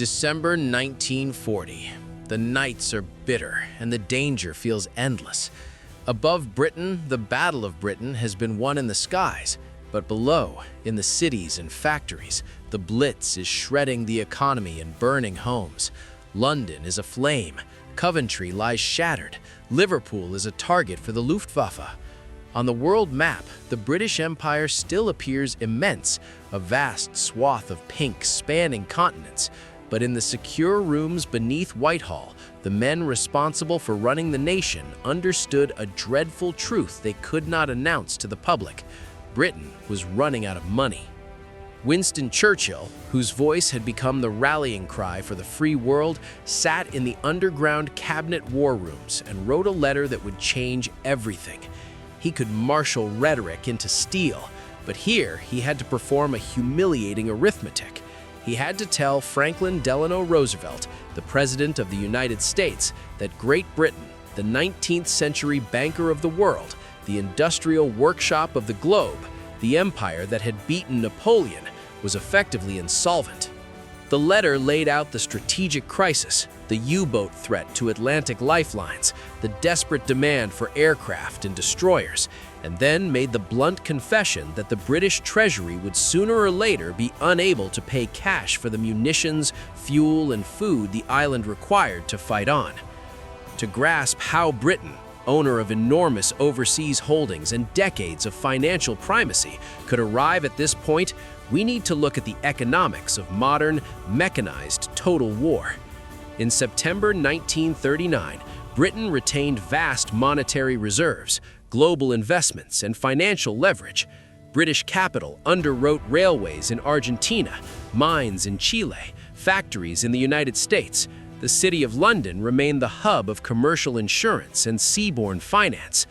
December 1940. The nights are bitter, and the danger feels endless. Above Britain, the Battle of Britain has been won in the skies, but below, in the cities and factories, the Blitz is shredding the economy and burning homes. London is aflame, Coventry lies shattered, Liverpool is a target for the Luftwaffe. On the world map, the British Empire still appears immense, a vast swath of pink spanning continents. But in the secure rooms beneath Whitehall, the men responsible for running the nation understood a dreadful truth they could not announce to the public. Britain was running out of money. Winston Churchill, whose voice had become the rallying cry for the free world, sat in the underground cabinet war rooms and wrote a letter that would change everything. He could marshal rhetoric into steel, but here he had to perform a humiliating arithmetic. He had to tell Franklin Delano Roosevelt, the President of the United States, that Great Britain, the 19th century banker of the world, the industrial workshop of the globe, the empire that had beaten Napoleon, was effectively insolvent. The letter laid out the strategic crisis, the U-boat threat to Atlantic lifelines, the desperate demand for aircraft and destroyers, and then made the blunt confession that the British Treasury would sooner or later be unable to pay cash for the munitions, fuel, and food the island required to fight on. To grasp how Britain, owner of enormous overseas holdings and decades of financial primacy, could arrive at this point, we need to look at the economics of modern, mechanized total war. In September 1939, Britain retained vast monetary reserves, global investments, and financial leverage. British capital underwrote railways in Argentina, mines in Chile, factories in the United States. The city of London remained the hub of commercial insurance and seaborne finance.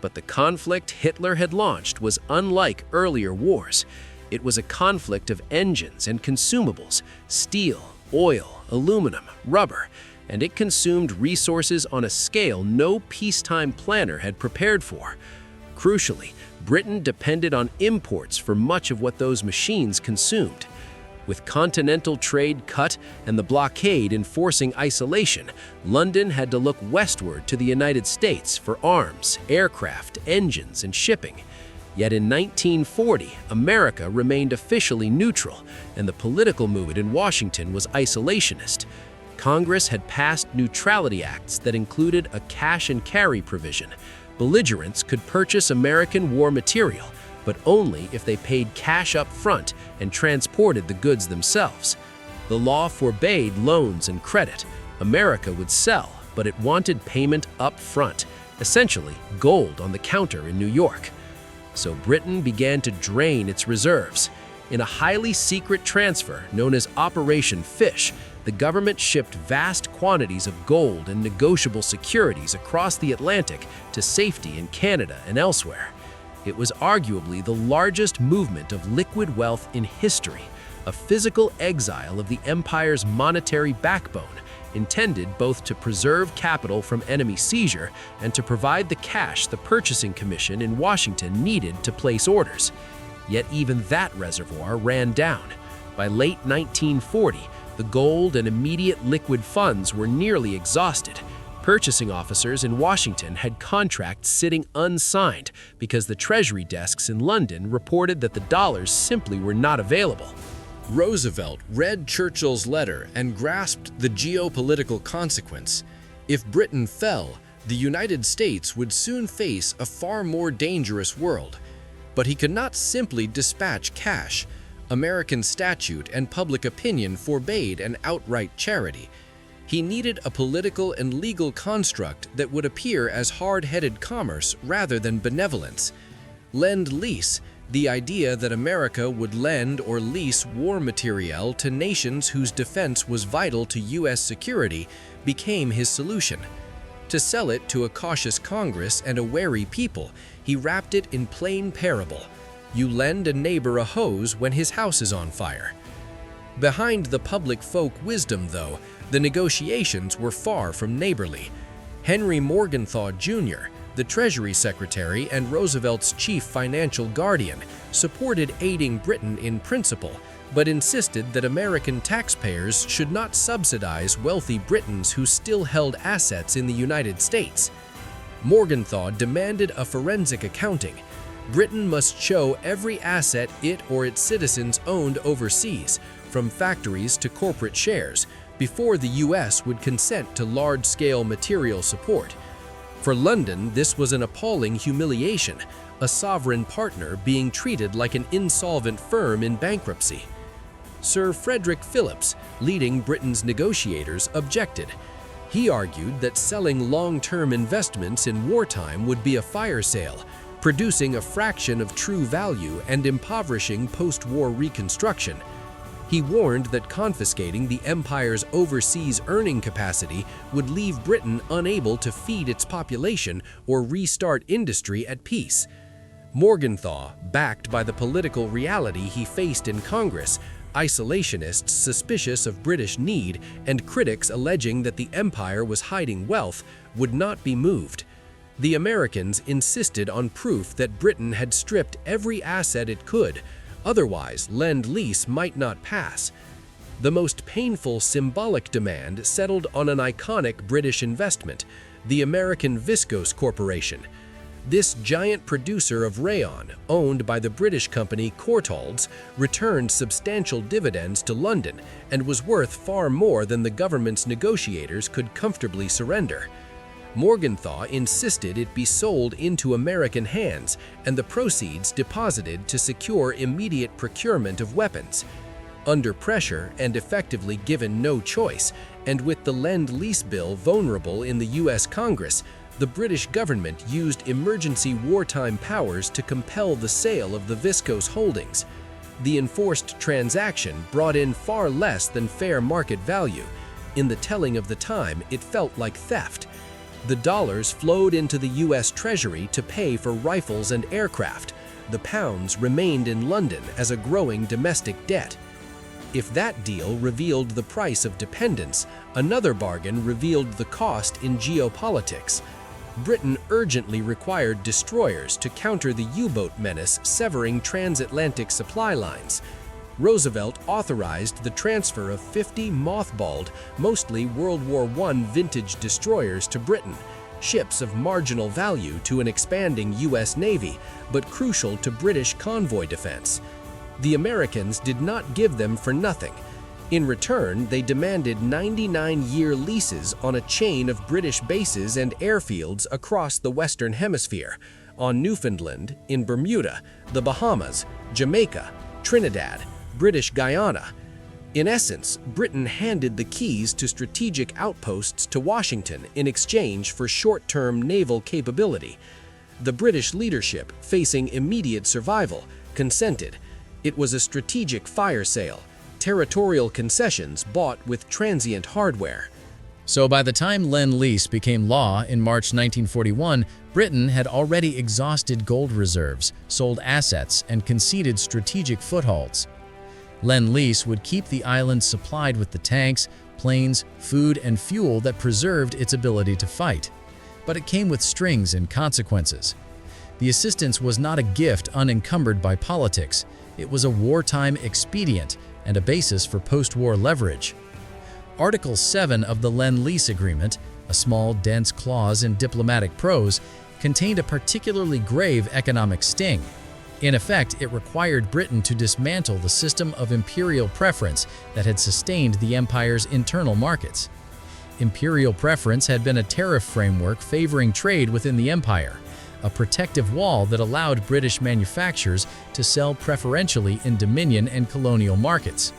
But the conflict Hitler had launched was unlike earlier wars. It was a conflict of engines and consumables, steel, oil, aluminum, rubber, and it consumed resources on a scale no peacetime planner had prepared for. Crucially, Britain depended on imports for much of what those machines consumed. With continental trade cut and the blockade enforcing isolation, London had to look westward to the United States for arms, aircraft, engines, and shipping. Yet in 1940, America remained officially neutral, and the political mood in Washington was isolationist. Congress had passed neutrality acts that included a cash-and-carry provision. Belligerents could purchase American war material, but only if they paid cash up front and transported the goods themselves. The law forbade loans and credit. America would sell, but it wanted payment up front, essentially gold on the counter in New York. So Britain began to drain its reserves. In a highly secret transfer known as Operation Fish, the government shipped vast quantities of gold and negotiable securities across the Atlantic to safety in Canada and elsewhere. It was arguably the largest movement of liquid wealth in history, a physical exile of the empire's monetary backbone, intended both to preserve capital from enemy seizure and to provide the cash the purchasing commission in Washington needed to place orders. Yet even that reservoir ran down. By late 1940, the gold and immediate liquid funds were nearly exhausted. Purchasing officers in Washington had contracts sitting unsigned because the Treasury desks in London reported that the dollars simply were not available. Roosevelt read Churchill's letter and grasped the geopolitical consequence. If Britain fell, the United States would soon face a far more dangerous world. But he could not simply dispatch cash. American statute and public opinion forbade an outright charity. He needed a political and legal construct that would appear as hard-headed commerce rather than benevolence. Lend-Lease, the idea that America would lend or lease war materiel to nations whose defense was vital to U.S. security, became his solution. To sell it to a cautious Congress and a wary people, he wrapped it in plain parable. You lend a neighbor a hose when his house is on fire. Behind the public folk wisdom, though, the negotiations were far from neighborly. Henry Morgenthau Jr., the Treasury Secretary and Roosevelt's chief financial guardian, supported aiding Britain in principle, but insisted that American taxpayers should not subsidize wealthy Britons who still held assets in the United States. Morgenthau demanded a forensic accounting. Britain must show every asset it or its citizens owned overseas, from factories to corporate shares, before the U.S. would consent to large-scale material support. For London, this was an appalling humiliation, a sovereign partner being treated like an insolvent firm in bankruptcy. Sir Frederick Phillips, leading Britain's negotiators, objected. He argued that selling long-term investments in wartime would be a fire sale, producing a fraction of true value and impoverishing post-war reconstruction. He warned that confiscating the empire's overseas earning capacity would leave Britain unable to feed its population or restart industry at peace. Morgenthau, backed by the political reality he faced in Congress, isolationists suspicious of British need, and critics alleging that the empire was hiding wealth, would not be moved. The Americans insisted on proof that Britain had stripped every asset it could, otherwise Lend-Lease might not pass. The most painful symbolic demand settled on an iconic British investment, the American Viscose Corporation. This giant producer of rayon, owned by the British company Courtaulds, returned substantial dividends to London and was worth far more than the government's negotiators could comfortably surrender. Morgenthau insisted it be sold into American hands and the proceeds deposited to secure immediate procurement of weapons. Under pressure and effectively given no choice, and with the Lend-Lease bill vulnerable in the U.S. Congress, the British government used emergency wartime powers to compel the sale of the Viscose holdings. The enforced transaction brought in far less than fair market value. In the telling of the time, it felt like theft. The dollars flowed into the U.S. Treasury to pay for rifles and aircraft. The pounds remained in London as a growing domestic debt. If that deal revealed the price of dependence, another bargain revealed the cost in geopolitics. Britain urgently required destroyers to counter the U-boat menace severing transatlantic supply lines. Roosevelt authorized the transfer of 50 mothballed, mostly World War I vintage destroyers to Britain, ships of marginal value to an expanding U.S. Navy, but crucial to British convoy defense. The Americans did not give them for nothing. In return, they demanded 99-year leases on a chain of British bases and airfields across the Western Hemisphere, on Newfoundland, in Bermuda, the Bahamas, Jamaica, Trinidad, British Guyana. In essence, Britain handed the keys to strategic outposts to Washington in exchange for short-term naval capability. The British leadership, facing immediate survival, consented. It was a strategic fire sale, territorial concessions bought with transient hardware. So by the time Lend-Lease became law in March 1941, Britain had already exhausted gold reserves, sold assets, and conceded strategic footholds. Lend-Lease would keep the island supplied with the tanks, planes, food, and fuel that preserved its ability to fight. But it came with strings and consequences. The assistance was not a gift unencumbered by politics. It was a wartime expedient and a basis for post-war leverage. Article 7 of the Lend-Lease Agreement, a small, dense clause in diplomatic prose, contained a particularly grave economic sting. In effect, it required Britain to dismantle the system of imperial preference that had sustained the empire's internal markets. Imperial preference had been a tariff framework favoring trade within the empire, a protective wall that allowed British manufacturers to sell preferentially in Dominion and colonial markets.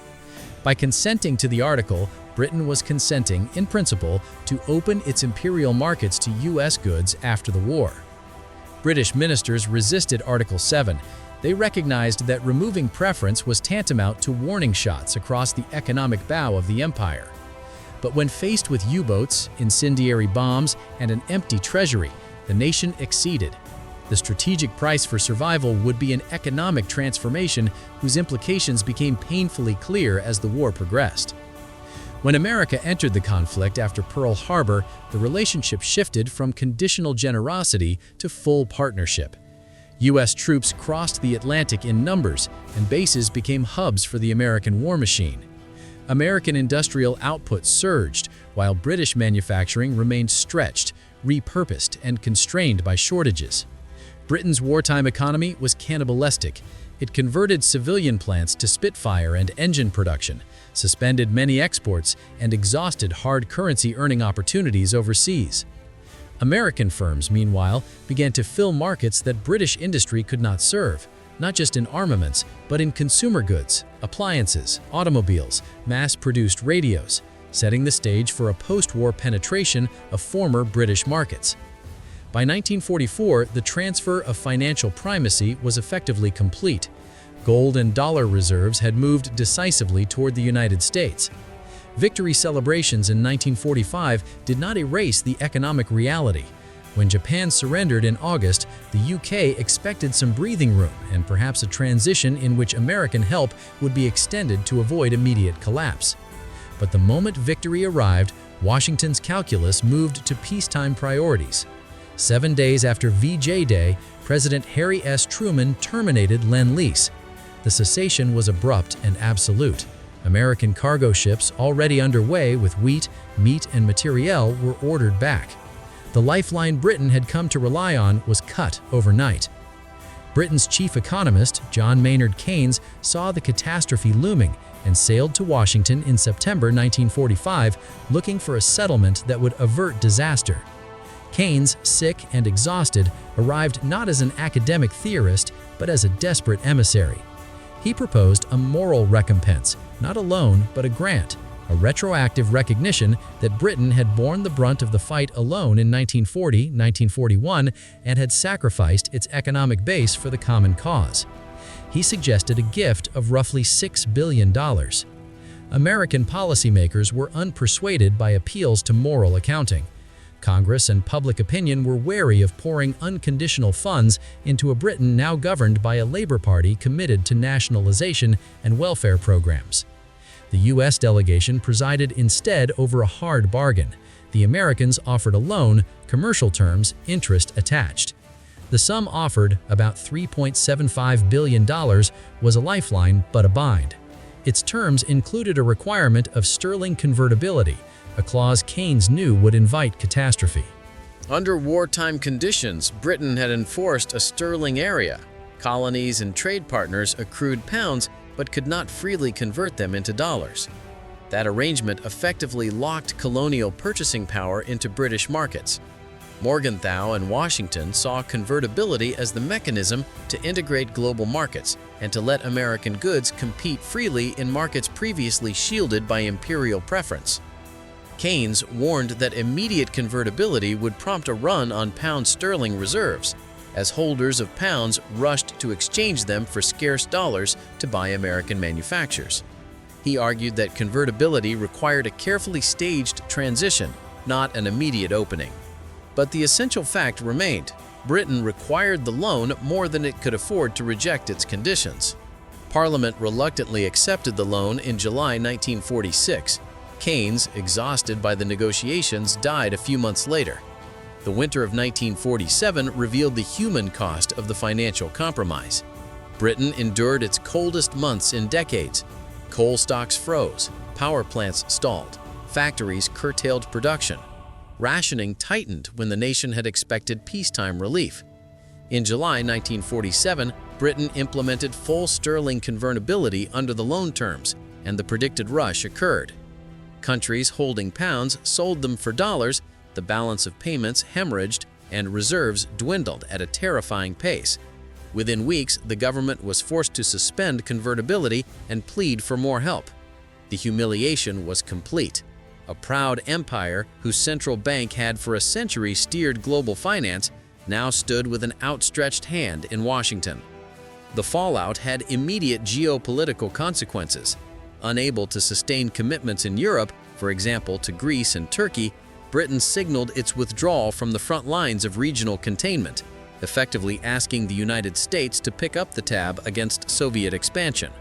By consenting to the article, Britain was consenting, in principle, to open its imperial markets to U.S. goods after the war. British ministers resisted Article 7. They recognized that removing preference was tantamount to warning shots across the economic bow of the empire. But when faced with U-boats, incendiary bombs, and an empty treasury, the nation acceded. The strategic price for survival would be an economic transformation whose implications became painfully clear as the war progressed. When America entered the conflict after Pearl Harbor, the relationship shifted from conditional generosity to full partnership. U.S. troops crossed the Atlantic in numbers, and bases became hubs for the American war machine. American industrial output surged, while British manufacturing remained stretched, repurposed, and constrained by shortages. Britain's wartime economy was cannibalistic. It converted civilian plants to Spitfire and engine production, suspended many exports, and exhausted hard currency earning opportunities overseas. American firms, meanwhile, began to fill markets that British industry could not serve, not just in armaments, but in consumer goods, appliances, automobiles, mass-produced radios, setting the stage for a post-war penetration of former British markets. By 1944, the transfer of financial primacy was effectively complete. Gold and dollar reserves had moved decisively toward the United States. Victory celebrations in 1945 did not erase the economic reality. When Japan surrendered in August, the UK expected some breathing room and perhaps a transition in which American help would be extended to avoid immediate collapse. But the moment victory arrived, Washington's calculus moved to peacetime priorities. 7 days after VJ Day, President Harry S. Truman terminated Lend-Lease. The cessation was abrupt and absolute. American cargo ships already underway with wheat, meat, and materiel were ordered back. The lifeline Britain had come to rely on was cut overnight. Britain's chief economist, John Maynard Keynes, saw the catastrophe looming and sailed to Washington in September 1945, looking for a settlement that would avert disaster. Keynes, sick and exhausted, arrived not as an academic theorist, but as a desperate emissary. He proposed a moral recompense, not a loan, but a grant, a retroactive recognition that Britain had borne the brunt of the fight alone in 1940, 1941, and had sacrificed its economic base for the common cause. He suggested a gift of roughly $6 billion. American policymakers were unpersuaded by appeals to moral accounting. Congress and public opinion were wary of pouring unconditional funds into a Britain now governed by a Labour Party committed to nationalization and welfare programs. The U.S. delegation presided instead over a hard bargain. The Americans offered a loan, commercial terms, interest attached. The sum offered, about $3.75 billion, was a lifeline but a bind. Its terms included a requirement of sterling convertibility, a clause Keynes knew would invite catastrophe. Under wartime conditions, Britain had enforced a sterling area. Colonies and trade partners accrued pounds but could not freely convert them into dollars. That arrangement effectively locked colonial purchasing power into British markets. Morgenthau and Washington saw convertibility as the mechanism to integrate global markets and to let American goods compete freely in markets previously shielded by imperial preference. Keynes warned that immediate convertibility would prompt a run on pound sterling reserves, as holders of pounds rushed to exchange them for scarce dollars to buy American manufactures. He argued that convertibility required a carefully staged transition, not an immediate opening. But the essential fact remained: Britain required the loan more than it could afford to reject its conditions. Parliament reluctantly accepted the loan in July 1946. Keynes, exhausted by the negotiations, died a few months later. The winter of 1947 revealed the human cost of the financial compromise. Britain endured its coldest months in decades. Coal stocks froze, power plants stalled, factories curtailed production. Rationing tightened when the nation had expected peacetime relief. In July 1947, Britain implemented full sterling convertibility under the loan terms, and the predicted rush occurred. Countries holding pounds sold them for dollars, the balance of payments hemorrhaged, and reserves dwindled at a terrifying pace. Within weeks, the government was forced to suspend convertibility and plead for more help. The humiliation was complete. A proud empire whose central bank had for a century steered global finance now stood with an outstretched hand in Washington. The fallout had immediate geopolitical consequences. Unable to sustain commitments in Europe, for example to Greece and Turkey, Britain signaled its withdrawal from the front lines of regional containment, effectively asking the United States to pick up the tab against Soviet expansion.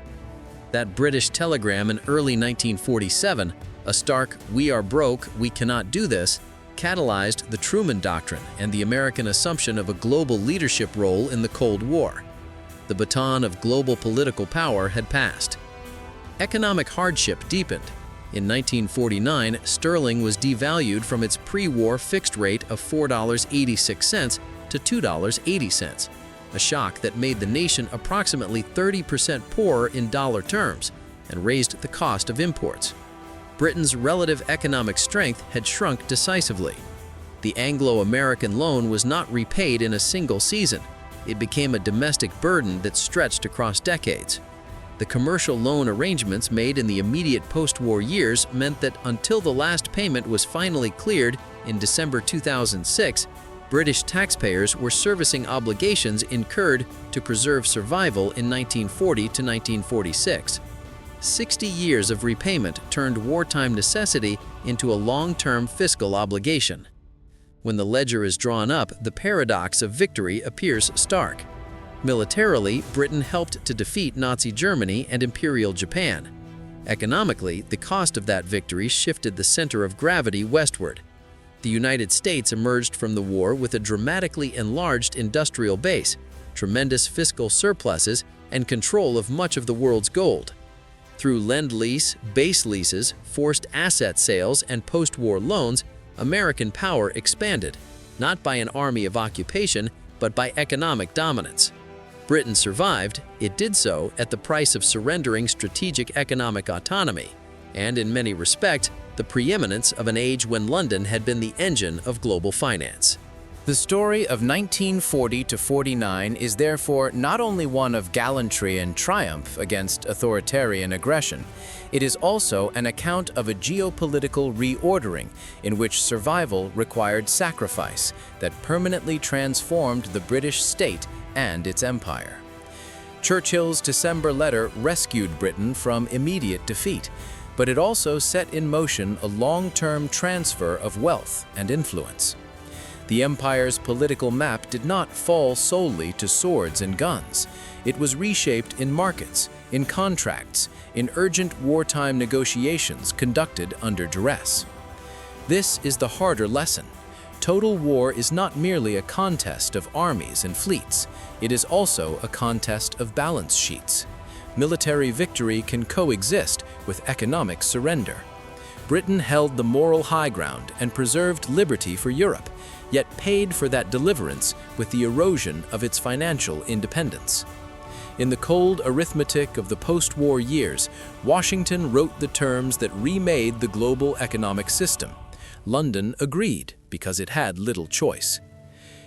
That British telegram in early 1947, a stark "we are broke, we cannot do this," catalyzed the Truman Doctrine and the American assumption of a global leadership role in the Cold War. The baton of global political power had passed. Economic hardship deepened. In 1949, sterling was devalued from its pre-war fixed rate of $4.86 to $2.80, a shock that made the nation approximately 30% poorer in dollar terms and raised the cost of imports. Britain's relative economic strength had shrunk decisively. The Anglo-American Loan was not repaid in a single season. It became a domestic burden that stretched across decades. The commercial loan arrangements made in the immediate post-war years meant that until the last payment was finally cleared in December 2006, British taxpayers were servicing obligations incurred to preserve survival in 1940 to 1946. 60 years of repayment turned wartime necessity into a long-term fiscal obligation. When the ledger is drawn up, the paradox of victory appears stark. Militarily, Britain helped to defeat Nazi Germany and Imperial Japan. Economically, the cost of that victory shifted the center of gravity westward. The United States emerged from the war with a dramatically enlarged industrial base, tremendous fiscal surpluses, and control of much of the world's gold. Through Lend-Lease, base leases, forced asset sales, and post-war loans, American power expanded, not by an army of occupation, but by economic dominance. Britain survived. It did so at the price of surrendering strategic economic autonomy, and in many respects, the preeminence of an age when London had been the engine of global finance. The story of 1940 to 49 is therefore not only one of gallantry and triumph against authoritarian aggression, it is also an account of a geopolitical reordering in which survival required sacrifice that permanently transformed the British state and its empire. Churchill's December letter rescued Britain from immediate defeat, but it also set in motion a long-term transfer of wealth and influence. The empire's political map did not fall solely to swords and guns. It was reshaped in markets, in contracts, in urgent wartime negotiations conducted under duress. This is the harder lesson. Total war is not merely a contest of armies and fleets. It is also a contest of balance sheets. Military victory can coexist with economic surrender. Britain held the moral high ground and preserved liberty for Europe, yet paid for that deliverance with the erosion of its financial independence. In the cold arithmetic of the post-war years, Washington wrote the terms that remade the global economic system. London agreed because it had little choice.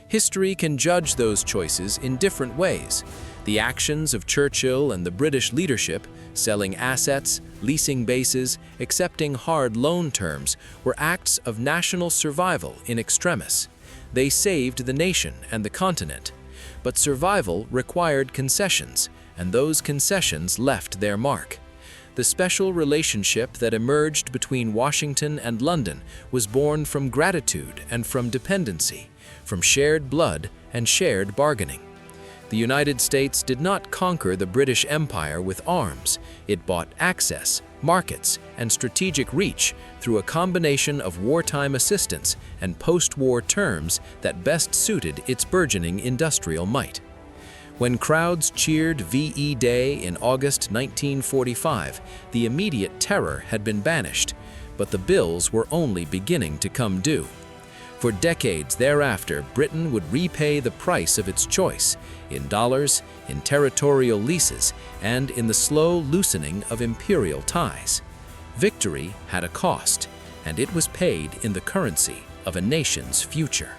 History can judge those choices in different ways. The actions of Churchill and the British leadership, selling assets, leasing bases, accepting hard loan terms, were acts of national survival in extremis. They saved the nation and the continent. But survival required concessions, and those concessions left their mark. The special relationship that emerged between Washington and London was born from gratitude and from dependency, from shared blood and shared bargaining. The United States did not conquer the British Empire with arms. It bought access, markets, and strategic reach through a combination of wartime assistance and post-war terms that best suited its burgeoning industrial might. When crowds cheered VE Day in August 1945, the immediate terror had been banished, but the bills were only beginning to come due. For decades thereafter, Britain would repay the price of its choice, in dollars, in territorial leases, and in the slow loosening of imperial ties. Victory had a cost, and it was paid in the currency of a nation's future.